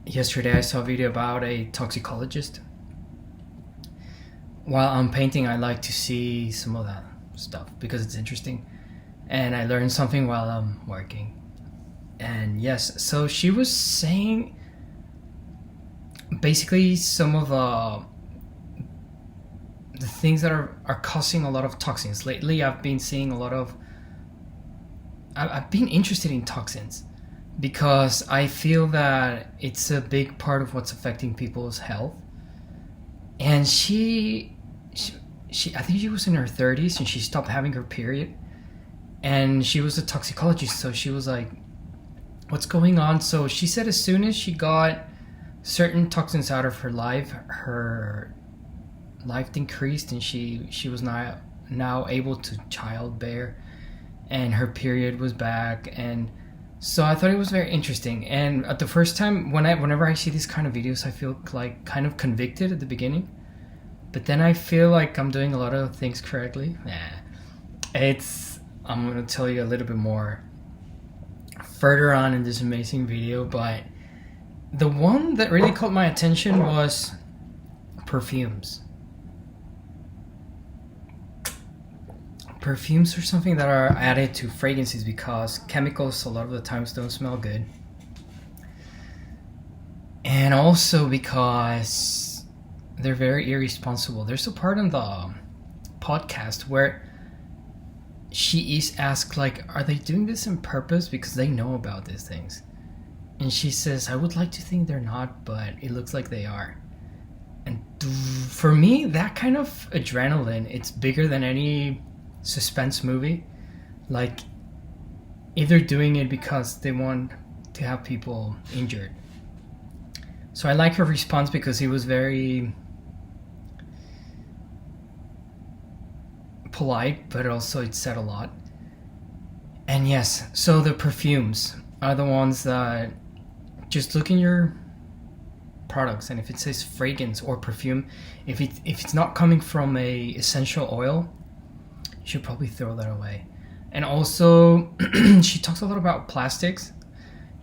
Yesterday I saw a video about a toxicologist. While I'm painting, I like to see some of that stuff because it's interesting. And I learned something while I'm working. And yes, so she was saying basically some of the things that are causing a lot of toxins. Lately, I've been seeing a lot of. I've been interested in toxins because I feel that it's a big part of what's affecting people's health. And she I think she was in her 30s and she stopped having her period. And she was a toxicologist, so she was like, "What's going on?" So she said as soon as she got certain toxins out of her life decreased, and she was now able to childbear, and her period was back. And so I thought it was very interesting. And at the first time, whenever I see these kind of videos, I feel like kind of convicted at the beginning, but then I feel like I'm doing a lot of things correctly. I'm gonna tell you a little bit more further on in this amazing video, but the one that really caught my attention was perfumes. Perfumes are something that are added to fragrances because chemicals a lot of the times don't smell good. And also because they're very irresponsible. There's a part in the podcast where she is asked, like, are they doing this on purpose because they know about these things? And she says, I would like to think they're not, but it looks like they are. And for me, that kind of adrenaline, it's bigger than any suspense movie. Like, if they're doing it because they want to have people injured. So I like her response because it was very polite, but also it said a lot. And yes, so the perfumes are the ones that just look in your products, and if it says fragrance or perfume, if it's not coming from a essential oil, you should probably throw that away. And also she talks a lot about plastics,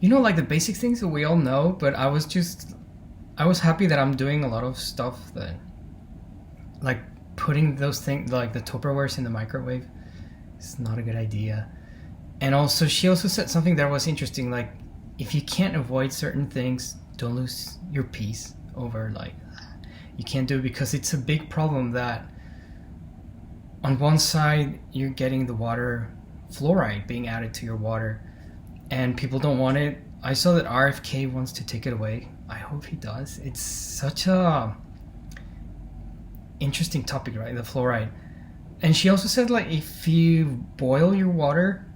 like the basic things that we all know. But I was happy that I'm doing a lot of stuff that, like, putting those things like the Tupperwares in the microwave is not a good idea. And also she also said something that was interesting, like, if you can't avoid certain things, don't lose your peace over, like, you can't do it, because it's a big problem that on one side you're getting the water fluoride being added to your water and people don't want it. I saw that RFK wants to take it away. I hope he does. It's such a interesting topic, right? The fluoride. And she also said, like, if you boil your water,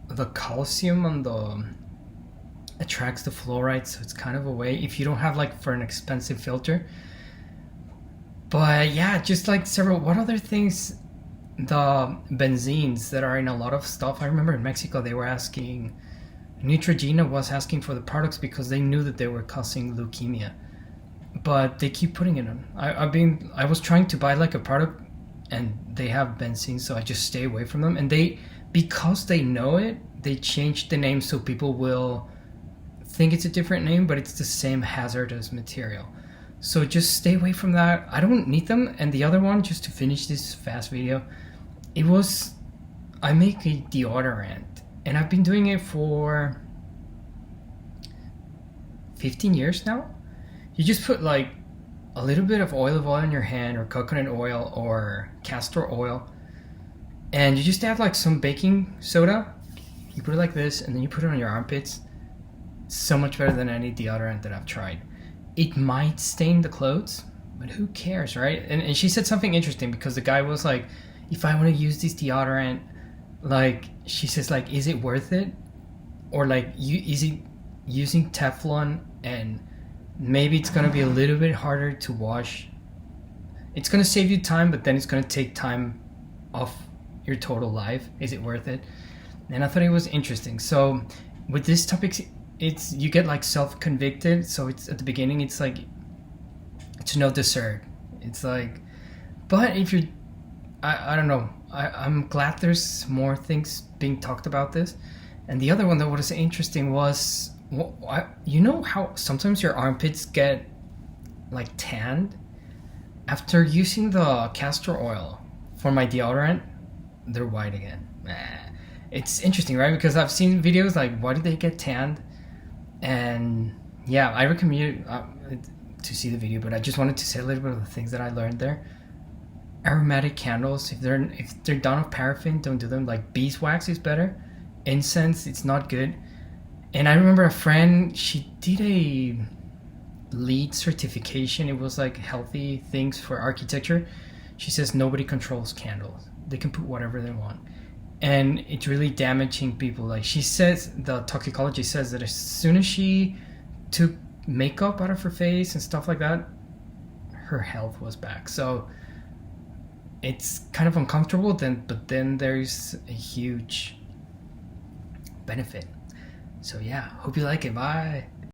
the calcium on the attracts the fluoride, so it's kind of a way if you don't have, like, for an expensive filter. But yeah, just like several, what other things, the benzenes that are in a lot of stuff. I remember in Mexico they were asking, Neutrogena was asking for the products because they knew that they were causing leukemia, but they keep putting it on. I was trying to buy, like, a product and they have benzene, so I just stay away from them. And because they know it, they changed the name so people will think it's a different name, but it's the same hazardous material. So just stay away from that. I don't need them. And the other one, just to finish this fast video, I make a deodorant, and I've been doing it for 15 years now. You just put, like, a little bit of olive oil in your hand, or coconut oil, or castor oil, and you just add, like, some baking soda. You put it like this, and then you put it on your armpits. It's so much better than any deodorant that I've tried. It might stain the clothes, but who cares, right? And she said something interesting, because the guy was like, if I want to use this deodorant, like, she says, like, is it worth it? Or, like, is it using Teflon, and maybe it's going to be a little bit harder to wash. It's going to save you time, but then it's going to take time off your total life. Is it worth it? And I thought it was interesting. So with this topic, you get, like, self-convicted. So it's at the beginning, it's like, it's no dessert. It's like, but if you're, I don't know. I'm glad there's more things being talked about this. And the other one that was interesting was You know how sometimes your armpits get like tanned after using the castor oil for my deodorant? They're white again. It's interesting, right? Because I've seen videos like, why do they get tanned? And yeah, I recommend you to see the video. But I just wanted to say a little bit of the things that I learned there. Aromatic candles, if they're done with paraffin, don't do them. Like beeswax is better. Incense, it's not good. And I remember a friend, she did a LEED certification. It was like healthy things for architecture. She says nobody controls candles. They can put whatever they want. And it's really damaging people. Like she says, the toxicology says that as soon as she took makeup out of her face and stuff like that, her health was back. So it's kind of uncomfortable then, but then there's a huge benefit. So yeah, hope you like it. Bye.